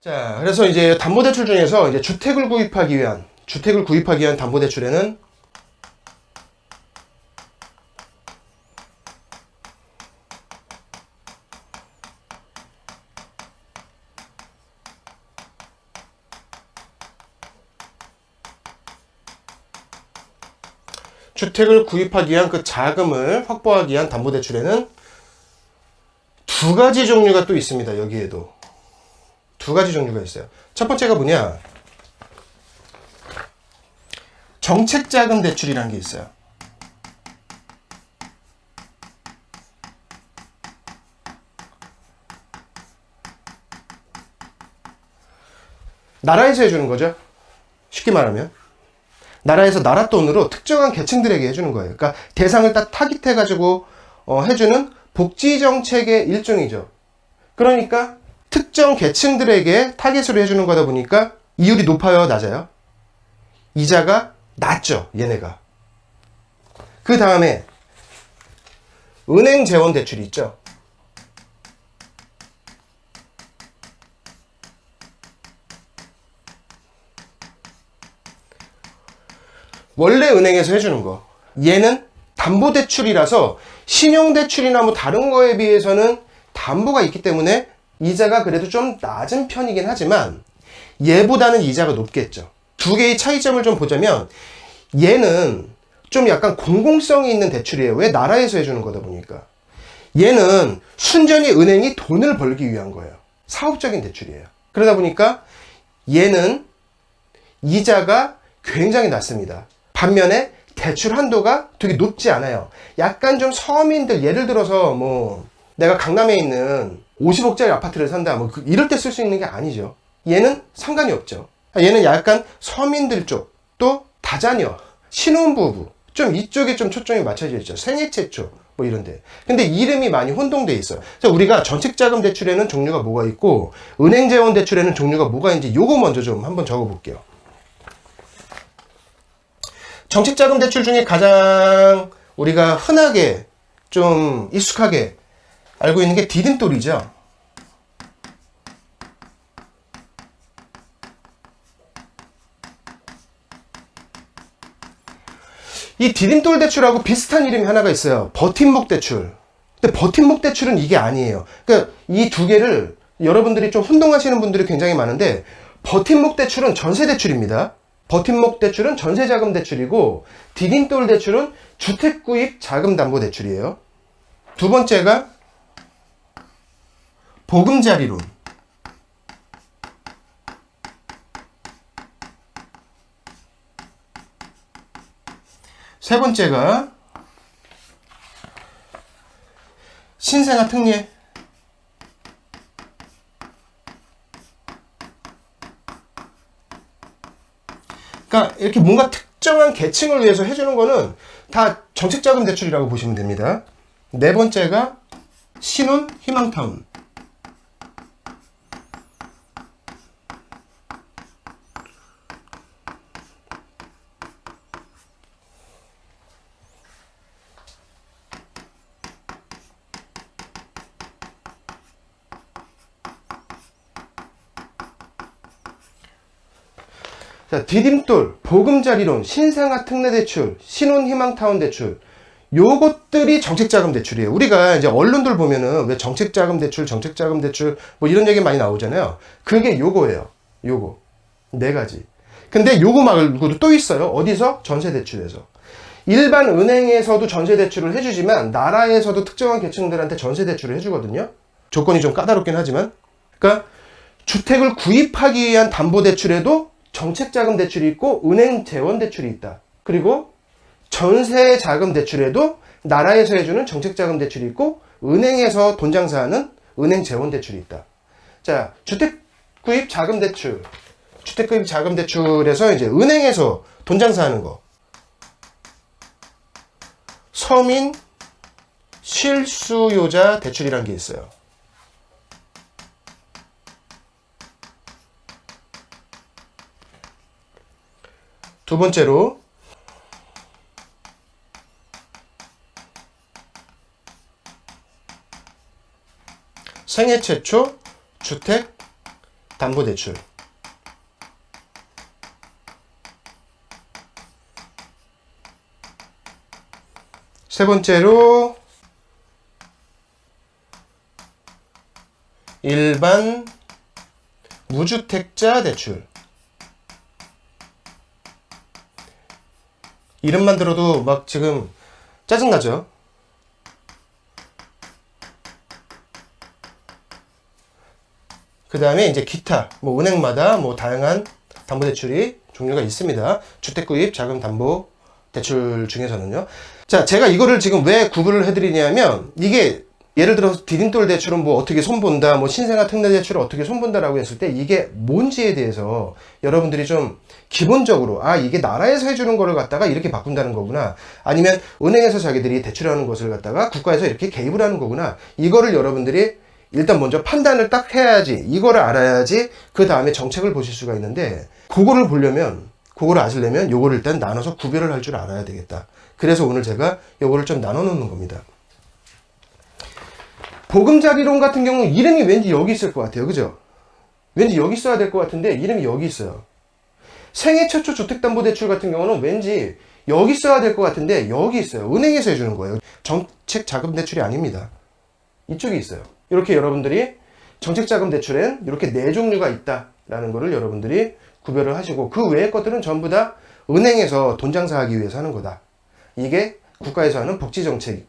자, 그래서 이제 담보대출 중에서 이제 주택을 구입하기 위한 담보대출에는 주택을 구입하기 위한 그 자금을 확보하기 위한 담보대출에는 두 가지 종류가 또 있습니다. 여기에도 두 가지 종류가 있어요. 첫 번째가 뭐냐? 정책자금 대출이라는 게 있어요. 나라에서 해주는 거죠. 쉽게 말하면 나라에서 나라 돈으로 특정한 계층들에게 해주는 거예요. 그러니까 대상을 딱 타깃해가지고 해주는 복지정책의 일종이죠. 그러니까 특정 계층들에게 타깃으로 해주는 거다 보니까 이율이 높아요, 낮아요? 이자가 낮죠, 얘네가. 그 다음에 은행 재원 대출이 있죠. 원래 은행에서 해주는 거. 얘는 담보대출이라서 신용대출이나 뭐 다른 거에 비해서는 담보가 있기 때문에 이자가 그래도 좀 낮은 편이긴 하지만 얘보다는 이자가 높겠죠. 두 개의 차이점을 좀 보자면 얘는 좀 약간 공공성이 있는 대출이에요. 왜? 나라에서 해주는 거다 보니까. 얘는 순전히 은행이 돈을 벌기 위한 거예요. 사업적인 대출이에요. 그러다 보니까 얘는 이자가 굉장히 낮습니다. 반면에 대출 한도가 되게 높지 않아요. 약간 좀 서민들, 예를 들어서 뭐 내가 강남에 있는 50억짜리 아파트를 산다, 뭐 이럴 때 쓸 수 있는 게 아니죠. 얘는 상관이 없죠. 얘는 약간 서민들 쪽, 또 다자녀, 신혼부부, 좀 이쪽에 좀 초점이 맞춰져 있죠. 생애채 쪽, 뭐 이런데. 근데 이름이 많이 혼동돼 있어요. 그래서 우리가 전책자금 대출에는 종류가 뭐가 있고, 은행재원 대출에는 종류가 뭐가 있는지 요거 먼저 좀 한번 적어볼게요. 정책자금 대출 중에 가장 우리가 흔하게 좀 익숙하게 알고 있는 게 디딤돌이죠. 이 디딤돌 대출하고 비슷한 이름이 하나가 있어요. 버팀목 대출. 근데 버팀목 대출은 이게 아니에요. 그러니까 이 두 개를 여러분들이 좀 혼동하시는 분들이 굉장히 많은데, 버팀목 대출은 전세 대출입니다. 버팀목 대출은 전세자금 대출이고, 디딤돌 대출은 주택구입 자금담보대출이에요. 두 번째가 보금자리론. 세 번째가 신생아 특례. 그러니까 이렇게 뭔가 특정한 계층을 위해서 해주는 거는 다 정책자금 대출이라고 보시면 됩니다. 네 번째가 신혼 희망타운. 자, 디딤돌, 보금자리론, 신생아 특례 대출, 신혼 희망타운 대출, 요것들이 정책자금 대출이에요. 우리가 이제 언론들 보면은 왜 정책자금 대출 뭐 이런 얘기 많이 나오잖아요. 그게 요거예요. 요거 네 가지. 근데 요거 말고도 또 있어요. 어디서? 전세 대출에서. 일반 은행에서도 전세 대출을 해주지만 나라에서도 특정한 계층들한테 전세 대출을 해주거든요. 조건이 좀 까다롭긴 하지만. 그러니까 주택을 구입하기 위한 담보대출에도 정책자금 대출이 있고 은행 재원 대출이 있다. 그리고 전세자금 대출에도 나라에서 해주는 정책자금 대출이 있고 은행에서 돈 장사하는 은행 재원 대출이 있다. 자, 주택구입 자금 대출. 주택구입 자금 대출에서 이제 은행에서 돈 장사하는 거. 서민 실수요자 대출이라는 게 있어요. 두 번째로 생애 최초 주택 담보대출. 세 번째로 일반 무주택자 대출. 이름만 들어도 막 지금 짜증나죠? 그 다음에 이제 기타, 뭐 은행마다 뭐 다양한 담보대출이 종류가 있습니다. 주택구입 자금 담보 대출 중에서는요. 자, 제가 이거를 지금 왜 구분을 해드리냐면, 이게 예를 들어서 디딤돌 대출은 뭐 어떻게 손본다, 뭐 신생아 특례 대출을 어떻게 손본다라고 했을 때 이게 뭔지에 대해서 여러분들이 좀 기본적으로, 아, 이게 나라에서 해주는 거를 갖다가 이렇게 바꾼다는 거구나, 아니면 은행에서 자기들이 대출하는 것을 갖다가 국가에서 이렇게 개입을 하는 거구나, 이거를 여러분들이 일단 먼저 판단을 딱 해야지, 이거를 알아야지 그 다음에 정책을 보실 수가 있는데, 그거를 보려면, 그거를 아시려면 요거를 일단 나눠서 구별을 할 줄 알아야 되겠다. 그래서 오늘 제가 요거를 좀 나눠 놓는 겁니다. 보금자리론 같은 경우는 이름이 왠지 여기 있을 것 같아요. 그죠? 왠지 여기 있어야 될 것 같은데 이름이 여기 있어요. 생애 최초 주택담보대출 같은 경우는 왠지 여기 있어야 될 것 같은데 여기 있어요. 은행에서 해주는 거예요. 정책자금대출이 아닙니다. 이쪽에 있어요. 이렇게 여러분들이 정책자금대출엔 이렇게 네 종류가 있다라는 거를 여러분들이 구별을 하시고, 그 외의 것들은 전부 다 은행에서 돈 장사하기 위해서 하는 거다. 이게 국가에서 하는 복지정책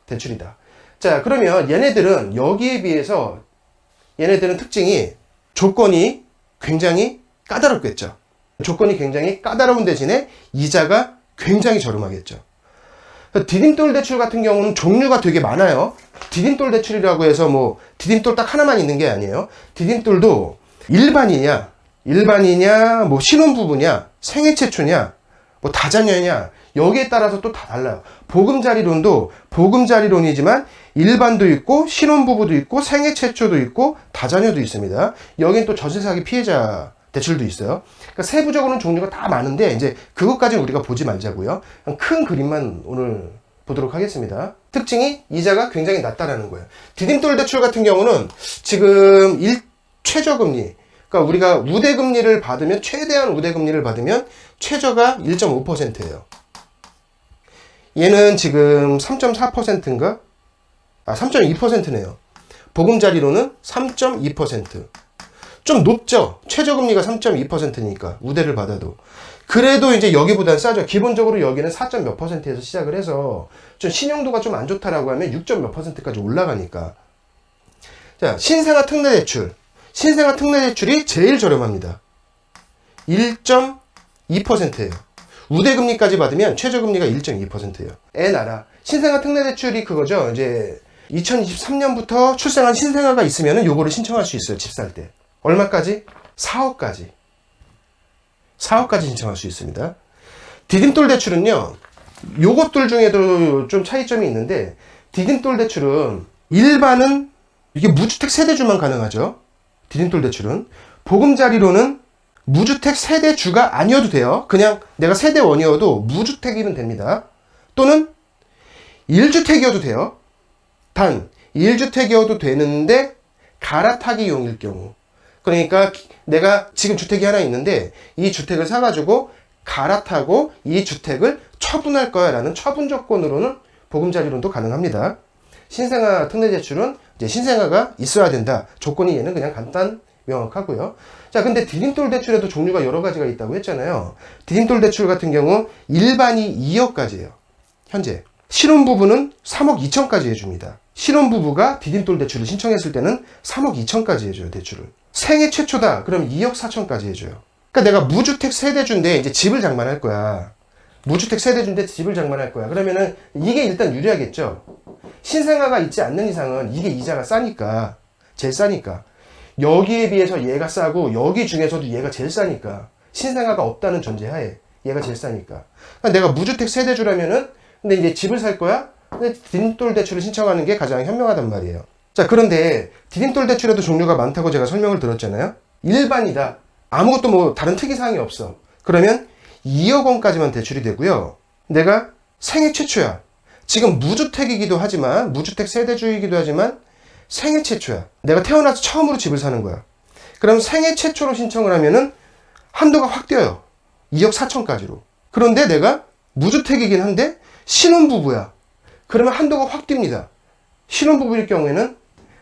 대출이다. 자, 그러면 얘네들은 여기에 비해서 얘네들은 특징이 조건이 굉장히 까다롭겠죠. 조건이 굉장히 까다로운 대신에 이자가 굉장히 저렴하겠죠. 디딤돌 대출 같은 경우는 종류가 되게 많아요. 디딤돌 대출이라고 해서 뭐 디딤돌 딱 하나만 있는 게 아니에요. 디딤돌도 일반이냐, 뭐 신혼부부냐, 생애 최초냐, 뭐 다자녀냐, 여기에 따라서 또 다 달라요. 보금자리론도 보금자리론이지만 일반도 있고 신혼부부도 있고 생애 최초도 있고 다자녀도 있습니다. 여긴 또 전세사기 피해자 대출도 있어요. 그러니까 세부적으로는 종류가 다 많은데 이제 그것까지는 우리가 보지 말자고요. 큰 그림만 오늘 보도록 하겠습니다. 특징이 이자가 굉장히 낮다라는 거예요. 디딤돌 대출 같은 경우는 지금 최저금리, 그러니까 우리가 우대금리를 받으면, 최대한 우대금리를 받으면 최저가 1.5%예요. 얘는 지금 3.4%인가? 3.2%네요. 보금자리로는 3.2%. 좀 높죠? 최저금리가 3.2%니까, 우대를 받아도. 그래도 이제 여기보단 싸죠. 기본적으로 여기는 4점 몇 %에서 시작을 해서, 좀 신용도가 좀 안 좋다라고 하면 6점 몇 %까지 올라가니까. 자, 신생아 특례대출. 신생아 특례대출이 제일 저렴합니다. 1.2%예요. 우대금리까지 받으면 최저금리가 1.2%예요. 애 나라. 신생아 특례대출이 그거죠. 이제 2023년부터 출생한 신생아가 있으면 요거를 신청할 수 있어요. 집 살 때. 얼마까지? 4억까지. 4억까지 신청할 수 있습니다. 디딤돌 대출은요, 요것들 중에도 좀 차이점이 있는데, 디딤돌 대출은 일반은 이게 무주택 세대주만 가능하죠. 디딤돌 대출은. 보금자리로는 무주택 세대주가 아니어도 돼요. 그냥 내가 세대원이어도 무주택이면 됩니다. 또는 1주택이어도 돼요. 단 1주택이어도 되는데 갈아타기용일 경우. 그러니까 내가 지금 주택이 하나 있는데 이 주택을 사가지고 갈아타고 이 주택을 처분할 거야 라는 처분 조건으로는 보금자리론도 가능합니다. 신생아 특례대출은 이제 신생아가 있어야 된다. 조건이 얘는 그냥 간단 명확하고요. 자, 근데 디딤돌 대출에도 종류가 여러 가지가 있다고 했잖아요. 디딤돌 대출 같은 경우 일반이 2억까지예요. 현재. 신혼부부는 3억 2천까지 해줍니다. 신혼부부가 디딤돌 대출을 신청했을 때는 3억 2천까지 해줘요, 대출을. 생애 최초다. 그럼 2억 4천까지 해줘요. 그러니까 내가 무주택 세대주인데 이제 집을 장만할 거야. 무주택 세대주인데 집을 장만할 거야. 그러면은 이게 일단 유리하겠죠. 신생아가 있지 않는 이상은 이게 이자가 싸니까, 제일 싸니까. 여기에 비해서 얘가 싸고 여기 중에서도 얘가 제일 싸니까, 신생아가 없다는 전제하에 얘가 제일 싸니까. 그러니까 내가 무주택 세대주라면은, 근데 이제 집을 살 거야? 근데 디딤돌 대출을 신청하는 게 가장 현명하단 말이에요. 자, 그런데 디딤돌 대출에도 종류가 많다고 제가 설명을 드렸잖아요. 일반이다. 아무것도 뭐 다른 특이사항이 없어. 그러면 2억 원까지만 대출이 되고요. 내가 생애 최초야. 지금 무주택이기도 하지만, 무주택 세대주이기도 하지만 생애 최초야. 내가 태어나서 처음으로 집을 사는 거야. 그럼 생애 최초로 신청을 하면은 한도가 확 뛰어요. 2억 4천까지로. 그런데 내가 무주택이긴 한데 신혼부부야. 그러면 한도가 확 뜁니다. 신혼부부일 경우에는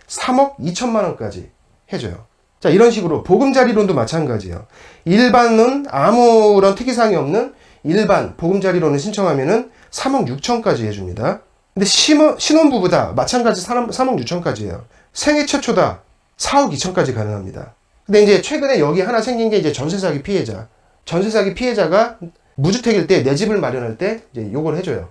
3억 2천만 원까지 해줘요. 자, 이런 식으로 보금자리론도 마찬가지예요. 일반은 아무런 특이사항이 없는 일반 보금자리론을 신청하면은 3억 6천까지 해줍니다. 근데 신혼부부다. 마찬가지 3억 6천까지예요. 생애 최초다. 4억 2천까지 가능합니다. 근데 이제 최근에 여기 하나 생긴 게 이제 전세사기 피해자. 전세사기 피해자가 무주택일 때 내 집을 마련할 때 이제 요걸 해줘요.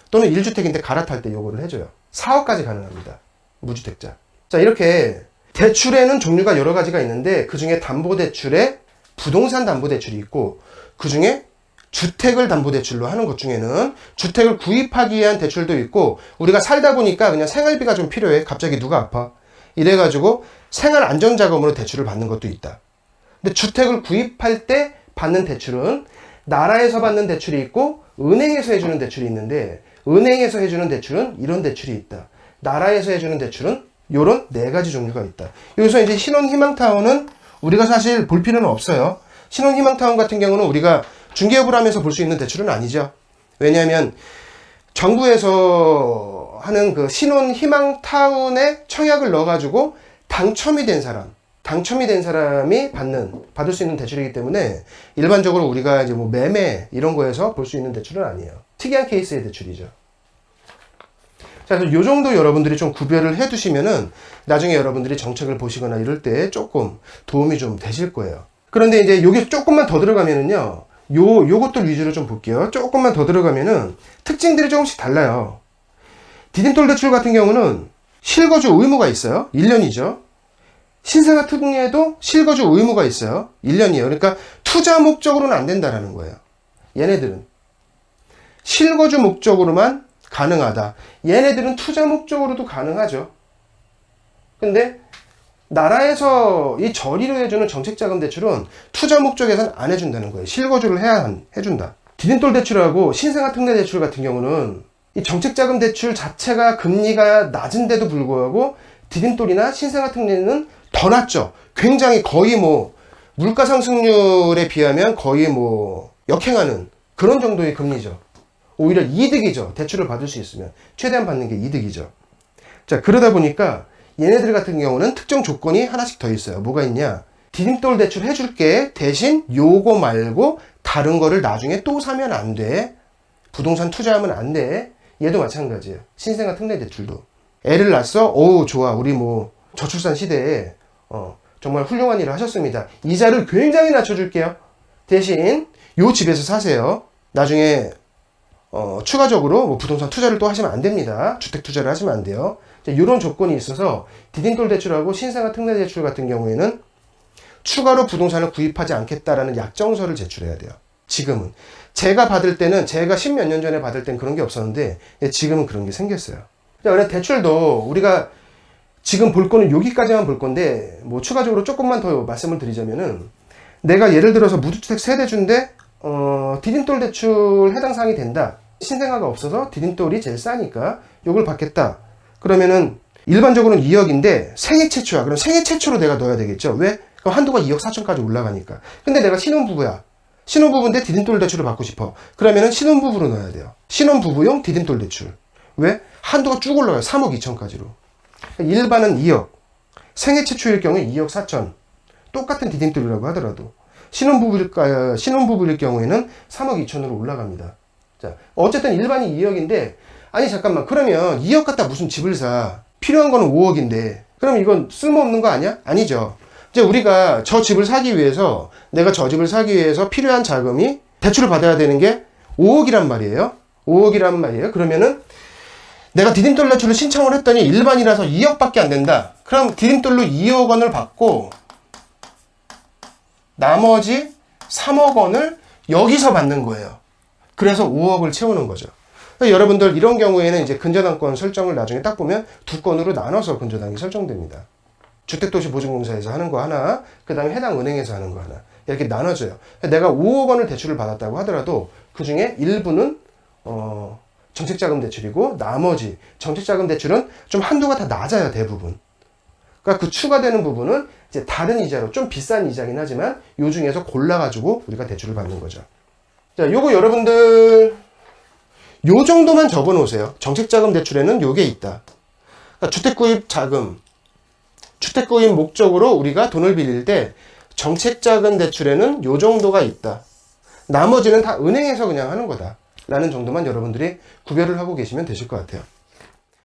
또는 1주택인데 갈아탈 때 요거를 해줘요. 4억까지 가능합니다. 무주택자. 자, 이렇게 대출에는 종류가 여러 가지가 있는데 그 중에 담보대출에 부동산 담보대출이 있고 그 중에 주택을 담보대출로 하는 것 중에는 주택을 구입하기 위한 대출도 있고 우리가 살다 보니까 그냥 생활비가 좀 필요해. 갑자기 누가 아파. 이래가지고 생활안전자금으로 대출을 받는 것도 있다. 근데 주택을 구입할 때 받는 대출은 나라에서 받는 대출이 있고 은행에서 해주는 대출이 있는데 은행에서 해주는 대출은 이런 대출이 있다. 나라에서 해주는 대출은 요런 4가지 종류가 있다. 여기서 이제 신혼희망타운은 우리가 사실 볼 필요는 없어요. 신혼희망타운 같은 경우는 우리가 중개업을 하면서 볼 수 있는 대출은 아니죠. 왜냐하면 정부에서 하는 그 신혼희망타운에 청약을 넣어가지고 당첨이 된 사람이 받을 수 있는 대출이기 때문에 일반적으로 우리가 이제 뭐 매매 이런 거에서 볼 수 있는 대출은 아니에요. 특이한 케이스의 대출이죠. 자, 그래서 요 정도 여러분들이 좀 구별을 해 두시면은 나중에 여러분들이 정책을 보시거나 이럴 때 조금 도움이 좀 되실 거예요. 그런데 이제 요게 조금만 더 들어가면은요, 요것들 위주로 좀 볼게요. 조금만 더 들어가면은 특징들이 조금씩 달라요. 디딤돌 대출 같은 경우는 실거주 의무가 있어요. 1년이죠. 신생아 특례에도 실거주 의무가 있어요. 1년이에요. 그러니까 투자 목적으로는 안 된다라는 거예요. 얘네들은 실거주 목적으로만 가능하다. 얘네들은 투자 목적으로도 가능하죠. 근데 나라에서 이 저리로 해주는 정책자금 대출은 투자 목적에서는 안 해준다는 거예요. 실거주를 해준다. 디딤돌 대출하고 신생아 특례 대출 같은 경우는 이 정책자금 대출 자체가 금리가 낮은데도 불구하고 디딤돌이나 신생아 특례는 더 낮죠. 굉장히 거의 뭐 물가 상승률에 비하면 거의 뭐 역행하는 그런 정도의 금리죠. 오히려 이득이죠. 대출을 받을 수 있으면 최대한 받는 게 이득이죠. 자, 그러다 보니까 얘네들 같은 경우는 특정 조건이 하나씩 더 있어요. 뭐가 있냐? 디딤돌 대출 해줄게. 대신 요거 말고 다른 거를 나중에 또 사면 안 돼. 부동산 투자하면 안 돼. 얘도 마찬가지예요. 신생아 특례 대출도. 애를 낳았어? 어우, 좋아. 우리 뭐 저출산 시대에 정말 훌륭한 일을 하셨습니다. 이자를 굉장히 낮춰줄게요. 대신 요 집에서 사세요. 나중에 추가적으로 뭐 부동산 투자를 또 하시면 안 됩니다. 주택 투자를 하시면 안 돼요. 이런 조건이 있어서 디딤돌 대출하고 신생아 특례 대출 같은 경우에는 추가로 부동산을 구입하지 않겠다라는 약정서를 제출해야 돼요. 지금은. 제가 받을 때는 제가 10몇 년 전에 받을 땐 그런 게 없었는데 지금은 그런 게 생겼어요. 자, 그래 대출도 우리가 지금 볼 거는 여기까지만 볼 건데 뭐 추가적으로 조금만 더 말씀을 드리자면은 내가 예를 들어서 무주택 세대주인데 디딤돌 대출 해당 사항이 된다. 신생아가 없어서 디딤돌이 제일 싸니까 요걸 받겠다. 그러면은 일반적으로는 2억인데 생애 최초야. 그럼 생애 최초로 내가 넣어야 되겠죠. 왜? 그럼 한도가 2억 4천까지 올라가니까. 근데 내가 신혼부부야. 신혼부부인데 디딤돌 대출을 받고 싶어. 그러면은 신혼부부로 넣어야 돼요. 신혼부부용 디딤돌 대출. 왜? 한도가 쭉 올라가요. 3억 2천까지로. 일반은 2억. 생애 최초일 경우에 2억 4천. 똑같은 디딤돌이라고 하더라도. 신혼부부일 경우에는 3억 2천으로 올라갑니다. 자, 어쨌든 일반이 2억인데, 아니, 잠깐만. 그러면 2억 갖다 무슨 집을 사? 필요한 거는 5억인데. 그럼 이건 쓸모없는 거 아니야? 아니죠. 이제 우리가 저 집을 사기 위해서, 내가 저 집을 사기 위해서 필요한 자금이 대출을 받아야 되는 게 5억이란 말이에요. 5억이란 말이에요. 그러면은 내가 디딤돌 대출을 신청을 했더니 일반이라서 2억밖에 안 된다. 그럼 디딤돌로 2억 원을 받고, 나머지 3억 원을 여기서 받는 거예요. 그래서 5억을 채우는 거죠. 여러분들 이런 경우에는 이제 근저당권 설정을 나중에 딱 보면 두 건으로 나눠서 근저당이 설정됩니다. 주택도시보증공사에서 하는 거 하나, 그 다음에 해당 은행에서 하는 거 하나, 이렇게 나눠져요. 내가 5억 원을 대출을 받았다고 하더라도 그 중에 일부는 정책자금 대출이고 나머지 정책자금 대출은 좀 한도가 다 낮아요. 대부분. 그러니까 그 추가되는 부분은 이제 다른 이자로 좀 비싼 이자긴 하지만 요 중에서 골라가지고 우리가 대출을 받는 거죠. 자, 요거 여러분들 요 정도만 적어 놓으세요. 정책자금 대출에는 요게 있다. 그러니까 주택구입 자금, 주택구입 목적으로 우리가 돈을 빌릴 때 정책자금 대출에는 요 정도가 있다. 나머지는 다 은행에서 그냥 하는 거다. 라는 정도만 여러분들이 구별을 하고 계시면 되실 것 같아요.